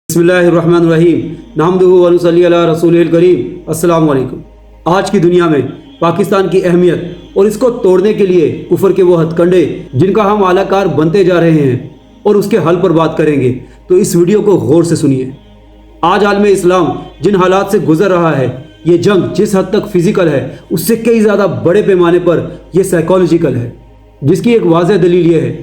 بسم اللہ الرحمن الرحیم نحمدہ و نصلی علی رسولہ الکریم۔ السلام علیکم۔ آج کی دنیا میں پاکستان کی اہمیت اور اس کو توڑنے کے لیے کفر کے وہ ہتھ کنڈے جن کا ہم اعلی کار بنتے جا رہے ہیں اور اس کے حل پر بات کریں گے، تو اس ویڈیو کو غور سے سنیے۔ آج عالم اسلام جن حالات سے گزر رہا ہے، یہ جنگ جس حد تک فزیکل ہے اس سے کئی زیادہ بڑے پیمانے پر یہ سائیکالوجیکل ہے، جس کی ایک واضح دلیل یہ ہے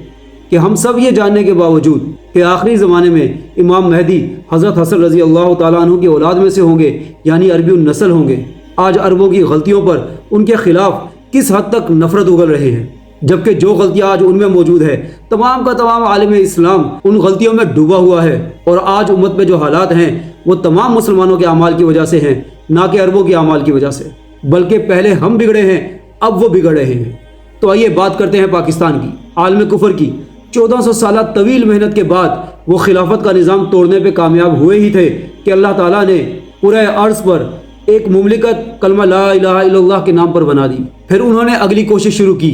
کہ ہم سب یہ جاننے کے باوجود کہ آخری زمانے میں امام مہدی حضرت حسن رضی اللہ تعالیٰ عنہ کی اولاد میں سے ہوں گے، یعنی عربی النسل ہوں گے، آج عربوں کی غلطیوں پر ان کے خلاف کس حد تک نفرت اگل رہے ہیں، جبکہ جو غلطیاں آج ان میں موجود ہے تمام کا تمام عالم اسلام ان غلطیوں میں ڈوبا ہوا ہے، اور آج امت میں جو حالات ہیں وہ تمام مسلمانوں کے اعمال کی وجہ سے ہیں، نہ کہ عربوں کے اعمال کی وجہ سے، بلکہ پہلے ہم بگڑے ہیں اب وہ بگڑ رہے ہیں۔ تو آئیے بات کرتے ہیں پاکستان کی، عالم کفر کی۔ 1400 سالہ طویل محنت کے بعد وہ خلافت کا نظام توڑنے پہ کامیاب ہوئے ہی تھے کہ اللہ تعالیٰ نے پورے عرض پر ایک مملکت کلمہ لا الہ الا اللہ کے نام پر بنا دی۔ پھر انہوں نے اگلی کوشش شروع کی،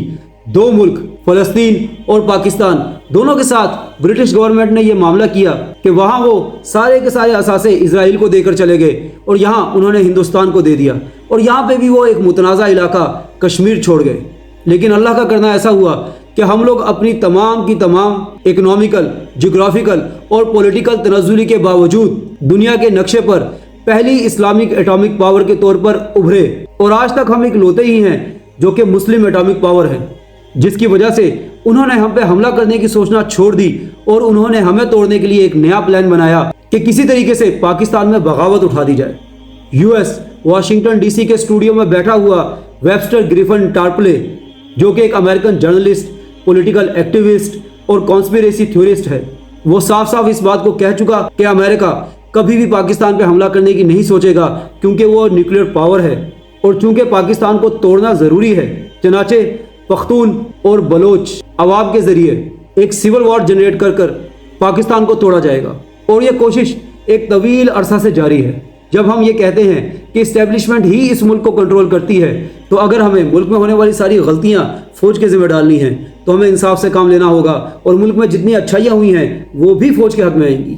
دو ملک فلسطین اور پاکستان دونوں کے ساتھ برٹش گورنمنٹ نے یہ معاملہ کیا کہ وہاں وہ سارے کے سارے اثاثے اسرائیل کو دے کر چلے گئے، اور یہاں انہوں نے ہندوستان کو دے دیا، اور یہاں پہ بھی وہ ایک متنازع علاقہ کشمیر چھوڑ گئے۔ لیکن اللہ کا کرنا ایسا ہوا کہ ہم لوگ اپنی تمام کی تمام اکنامیکل، جغرافیکل اور پولیٹیکل تنزلی کے باوجود دنیا کے نقشے پر پہلی اسلامک ایٹامک پاور کے طور پر ابھرے، اور آج تک ہم اکلوتے ہی ہیں جو کہ مسلم ایٹامک پاور ہے، جس کی وجہ سے انہوں نے ہم پہ حملہ کرنے کی سوچنا چھوڑ دی، اور انہوں نے ہمیں توڑنے کے لیے ایک نیا پلان بنایا کہ کسی طریقے سے پاکستان میں بغاوت اٹھا دی جائے۔ U S Washington D C کے اسٹوڈیو میں بیٹھا ہوا ویبسٹر گریفن ٹارپلے، جو کہ ایک امریکن جرنلسٹ، پولیٹیکل ایکٹیوسٹ اور کانسپیریسی تھیورسٹ ہے، وہ صاف صاف اس بات کو کہہ چکا کہ امریکہ کبھی بھی پاکستان پہ حملہ کرنے کی نہیں سوچے گا، کیونکہ وہ نیوکلیئر پاور ہے، اور چونکہ پاکستان کو توڑنا ضروری ہے، چنانچہ پختون اور بلوچ عوام کے ذریعے ایک سول وار جنریٹ کر پاکستان کو توڑا جائے گا، اور یہ کوشش ایک طویل عرصہ سے جاری ہے۔ جب ہم یہ کہتے ہیں کہ اسٹیبلشمنٹ ہی اس ملک کو کنٹرول کرتی ہے، تو اگر ہمیں ملک میں ہونے والی ساری غلطیاں فوج کے ذمہ ڈالنی ہیں تو ہمیں انصاف سے کام لینا ہوگا، اور ملک میں جتنی اچھائیاں ہوئی ہیں وہ بھی فوج کے حق میں آئیں گی۔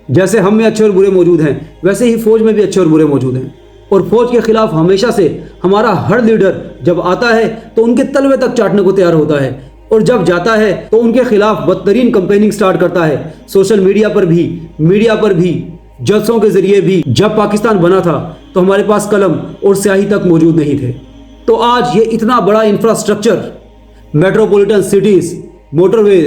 جیسے ہم میں اچھے اور برے موجود ہیں، ویسے ہی فوج میں بھی اچھے اور برے موجود ہیں، اور فوج کے خلاف ہمیشہ سے ہمارا ہر لیڈر جب آتا ہے تو ان کے تلوے تک چاٹنے کو تیار ہوتا ہے، اور جب جاتا ہے تو ان کے خلاف بدترین کمپیننگ سٹارٹ کرتا ہے، سوشل میڈیا پر بھی، میڈیا پر بھی، جلسوں کے ذریعے بھی۔ جب پاکستان بنا تھا تو ہمارے پاس قلم اور سیاہی تک موجود نہیں تھے، تو آج یہ اتنا بڑا انفراسٹرکچر، میٹروپولیٹن سٹیز، موٹر وے،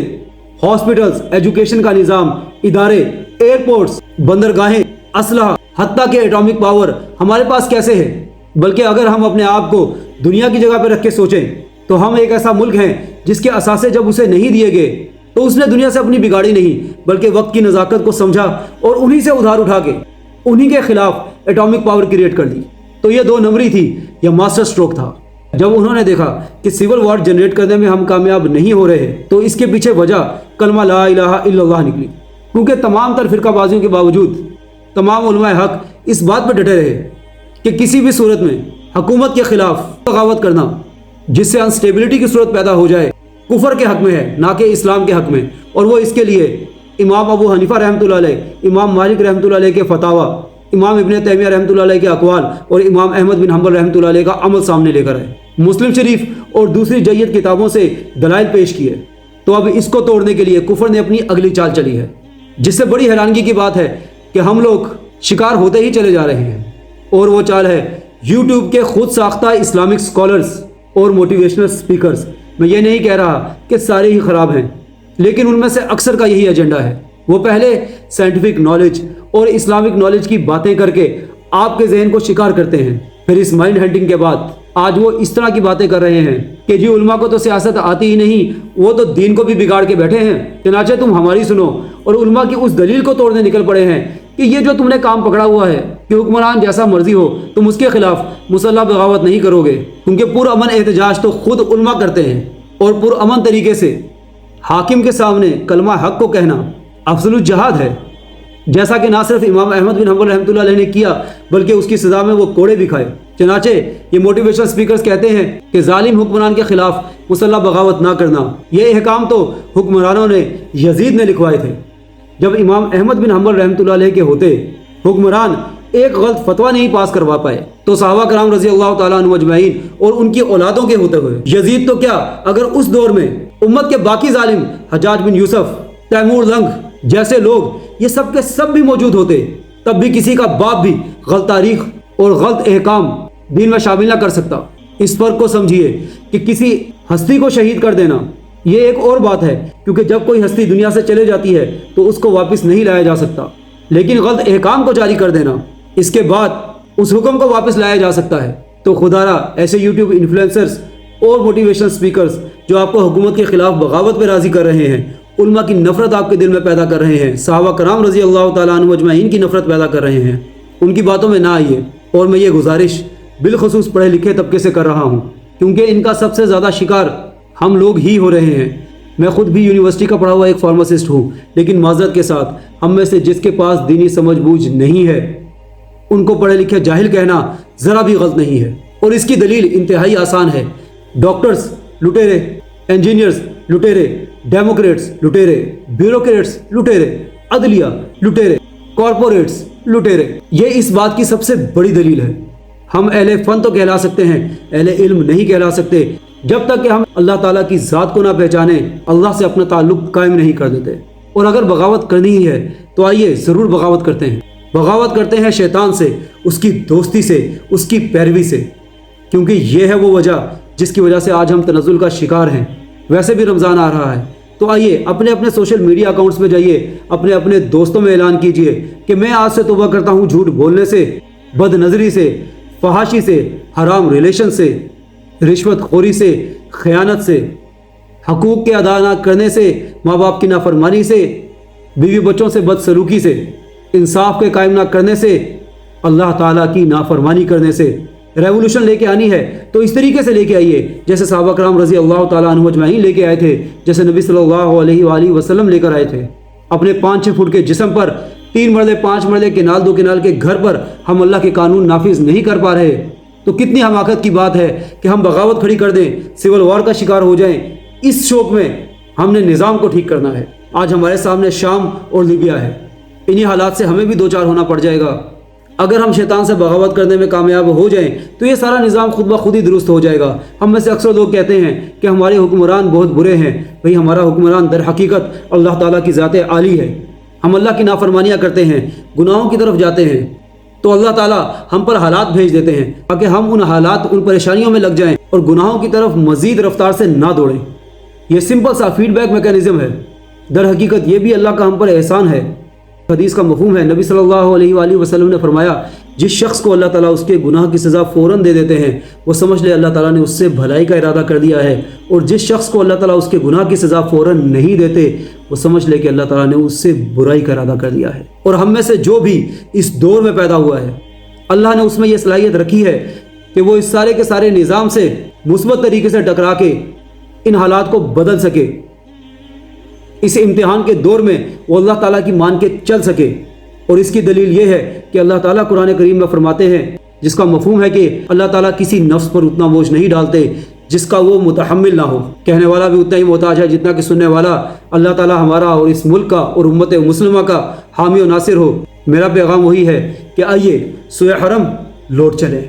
ہاسپٹلز، ایجوکیشن کا نظام، ادارے، ایئرپورٹس، بندرگاہیں، اسلحہ، حتیٰ کہ ایٹامک پاور ہمارے پاس کیسے ہے؟ بلکہ اگر ہم اپنے آپ کو دنیا کی جگہ پہ رکھ کے سوچیں تو ہم ایک ایسا ملک ہیں جس کے اثاثے جب اسے نہیں دیے گئے تو اس نے دنیا سے اپنی بگاڑی نہیں، بلکہ وقت کی نزاکت کو سمجھا اور انہی سے ادھار اٹھا کے انہی کے خلاف ایٹامک پاور کریٹ کر دی۔ تو یہ 2 نمبری تھی، یہ ماسٹر سٹروک تھا۔ جب انہوں نے دیکھا کہ سول وار جنریٹ کرنے میں ہم کامیاب نہیں ہو رہے، تو اس کے پیچھے وجہ کلمہ لا الہ الا اللہ نکلی، کیونکہ تمام تر فرقہ بازیوں کے باوجود تمام علماء حق اس بات پہ ڈٹے رہے کہ کسی بھی صورت میں حکومت کے خلاف بغاوت کرنا جس سے انسٹیبلٹی کی صورت پیدا ہو جائے کفر کے حق میں ہے، نہ کہ اسلام کے حق میں۔ اور وہ اس کے لیے امام ابو حنیفہ رحمۃ اللہ علیہ، امام مالک رحمۃ اللہ علیہ کے فتاوی، امام ابن تیمیہ رحمۃ اللہ علیہ کے اقوال اور امام احمد بن حنبل رحمۃ اللہ علیہ کا عمل سامنے لے کر آئے، مسلم شریف اور دوسری جید کتابوں سے دلائل پیش کیے۔ تو اب اس کو توڑنے کے لیے کفر نے اپنی اگلی چال چلی ہے، جس سے بڑی حیرانگی کی بات ہے کہ ہم لوگ شکار ہوتے ہی چلے جا رہے ہیں، اور وہ چال ہے یوٹیوب کے خود ساختہ اسلامک سکولرز اور موٹیویشنل سپیکرز۔ میں یہ نہیں کہہ رہا کہ سارے ہی خراب ہیں، لیکن ان میں سے اکثر کا یہی ایجنڈا ہے۔ وہ پہلے سائنٹیفک نالج اور اسلامک نالج کی باتیں کر کے آپ کے ذہن کو شکار کرتے ہیں، پھر اس مائنڈ ہنٹنگ کے بعد آج وہ اس طرح کی باتیں کر رہے ہیں کہ جی علماء کو تو سیاست آتی ہی نہیں، وہ تو دین کو بھی بگاڑ کے بیٹھے ہیں، چنانچہ تم ہماری سنو، اور علماء کی اس دلیل کو توڑنے نکل پڑے ہیں کہ یہ جو تم نے کام پکڑا ہوا ہے کہ حکمران جیسا مرضی ہو، تم اس کے خلاف مسلح بغاوت نہیں کرو گے، کیونکہ پرامن احتجاج تو خود علماء کرتے ہیں، اور پرامن طریقے سے حاکم کے سامنے کلمہ حق کو کہنا افضل الجہاد ہے، جیسا کہ نہ صرف امام احمد بن حنبل رحمۃ اللہ علیہ نے کیا بلکہ اس کی سزا میں وہ کوڑے بھی کھائے۔ چنانچہ یہ موٹیویشنل سپیکرز کہتے ہیں کہ ظالم حکمران کے خلاف مسلح بغاوت نہ کرنا، یہ احکام تو حکمرانوں نے، یزید نے لکھوائے تھے۔ جب امام احمد بن حنبل رحمۃ اللہ علیہ کے ہوتے حکمران ایک غلط فتویٰ نہیں پاس کروا پائے تو صحابہ کرام رضی اللہ تعالیٰ عنہ اجمعین اور ان کی اولادوں کے ہوتے ہوئے یزید تو کیا اگر اس دور میں امت کے باقی ظالم حجاج بن یوسف، تیمور لنگ جیسے لوگ یہ سب کے سب بھی موجود ہوتے تب بھی کسی کا باپ بھی غلط تاریخ اور غلط احکام دین میں شامل نہ کر سکتا۔ اس فرق کو سمجھیے کہ کسی ہستی کو شہید کر دینا یہ ایک اور بات ہے، کیونکہ جب کوئی ہستی دنیا سے چلے جاتی ہے تو اس کو واپس نہیں لایا جا سکتا، لیکن غلط احکام کو جاری کر دینا اس کے بعد اس حکم کو واپس لایا جا سکتا ہے۔ تو خدا را ایسے یوٹیوب انفلوئنسرز اور موٹیویشنل سپیکرز جو آپ کو حکومت کے خلاف بغاوت پہ راضی کر رہے ہیں، علماء کی نفرت آپ کے دل میں پیدا کر رہے ہیں، صحابہ کرام رضی اللہ تعالیٰ عنہ اجمعین کی نفرت پیدا کر رہے ہیں، ان کی باتوں میں نہ آئیے۔ اور میں یہ گزارش بالخصوص پڑھے لکھے طبقے سے کر رہا ہوں، کیونکہ ان کا سب سے زیادہ شکار ہم لوگ ہی ہو رہے ہیں۔ میں خود بھی یونیورسٹی کا پڑھا ہوا ایک فارماسسٹ ہوں، لیکن معذرت کے ساتھ ہم میں سے جس کے پاس دینی سمجھ بوجھ نہیں ہے ان کو پڑھے لکھے جاہل کہنا ذرا بھی غلط نہیں ہے، اور اس کی دلیل انتہائی آسان ہے۔ ڈاکٹرز لٹیرے، انجینئرز لٹیرے، ڈیموکریٹس لٹیرے، بیوروکریٹس لٹیرے، عدلیہ لٹیرے، کارپوریٹس لٹیرے، یہ اس بات کی سب سے بڑی دلیل ہے۔ ہم اہل فن تو کہلا سکتے ہیں، اہل علم نہیں کہلا سکتے جب تک کہ ہم اللہ تعالیٰ کی ذات کو نہ پہچانے، اللہ سے اپنا تعلق قائم نہیں کر دیتے۔ اور اگر بغاوت کرنی ہی ہے تو آئیے ضرور بغاوت کرتے ہیں۔ بغاوت کرتے ہیں شیطان سے، اس کی دوستی سے، اس کی پیروی سے، کیونکہ یہ ہے وہ وجہ جس کی وجہ سے آج ہم تنزل کا شکار ہیں۔ ویسے بھی رمضان آ رہا ہے تو آئیے اپنے اپنے سوشل میڈیا اکاؤنٹس پہ جائیے، اپنے اپنے دوستوں میں اعلان کیجئے کہ میں آج سے توبہ کرتا ہوں جھوٹ بولنے سے، بد نظری سے، فحاشی سے، حرام ریلیشن سے، رشوت خوری سے، خیانت سے، حقوق کے ادا نہ کرنے سے، ماں باپ کی نافرمانی سے، بیوی بچوں سے بد سلوکی سے، انصاف کے قائم نہ کرنے سے، اللہ تعالیٰ کی نافرمانی کرنے سے۔ ریولوشن لے کے آنی ہے تو اس طریقے سے لے کے آئیے جیسے صحابہ کرام رضی اللہ تعالیٰ عنہ اجمعین لے کے آئے تھے، جیسے نبی صلی اللہ علیہ وآلہ وسلم لے کر آئے تھے۔ اپنے 5-6 فٹ کے جسم پر 3 مرلے 5 مرلے کنال 2 کنال کے گھر پر ہم اللہ کے قانون نافذ نہیں کر پا رہے تو کتنی حماقت کی بات ہے کہ ہم بغاوت کھڑی کر دیں، سول وار کا شکار ہو جائیں۔ اس شوق میں ہم نے نظام کو ٹھیک کرنا ہے۔ آج ہمارے سامنے شام اور لیبیا ہے، انہی حالات سے ہمیں بھی دوچار ہونا پڑ جائے گا۔ اگر ہم شیطان سے بغاوت کرنے میں کامیاب ہو جائیں تو یہ سارا نظام خود بخود ہی درست ہو جائے گا۔ ہم میں سے اکثر لوگ کہتے ہیں کہ ہمارے حکمران بہت برے ہیں، بھئی ہمارا حکمران در حقیقت اللہ تعالیٰ کی ذات عالی ہے۔ ہم اللہ کی نافرمانیاں کرتے ہیں، گناہوں کی طرف جاتے ہیں تو اللہ تعالیٰ ہم پر حالات بھیج دیتے ہیں تاکہ ہم ان حالات، ان پریشانیوں میں لگ جائیں اور گناہوں کی طرف مزید رفتار سے نہ دوڑیں۔ یہ سمپل سا فیڈ بیک میکانزم ہے۔ در حقیقت یہ بھی اللہ کا ہم پر احسان ہے۔ حدیث کا مفہوم ہے، نبی صلی اللہ علیہ وآلہ وسلم نے فرمایا جس شخص کو اللہ تعالیٰ اس کے گناہ کی سزا فوراً دے دیتے ہیں وہ سمجھ لے اللہ تعالیٰ نے اس سے بھلائی کا ارادہ کر دیا ہے، اور جس شخص کو اللہ تعالیٰ اس کے گناہ کی سزا فوراً نہیں دیتے وہ سمجھ لے کہ اللہ تعالیٰ نے اس سے برائی کا ارادہ کر دیا ہے۔ اور ہم میں سے جو بھی اس دور میں پیدا ہوا ہے اللہ نے اس میں یہ صلاحیت رکھی ہے کہ وہ اس سارے کے سارے نظام سے مثبت طریقے سے ٹکرا کے ان حالات کو بدل سکے، اس امتحان کے دور میں وہ اللہ تعالیٰ کی مان کے چل سکے۔ اور اس کی دلیل یہ ہے کہ اللہ تعالیٰ قرآن کریم میں فرماتے ہیں، جس کا مفہوم ہے کہ اللہ تعالیٰ کسی نفس پر اتنا بوجھ نہیں ڈالتے جس کا وہ متحمل نہ ہو۔ کہنے والا بھی اتنا ہی محتاج ہے جتنا کہ سننے والا۔ اللہ تعالیٰ ہمارا اور اس ملک کا اور امت مسلمہ کا حامی و ناصر ہو۔ میرا پیغام وہی ہے کہ آئیے سوئے حرم لوٹ چلیں۔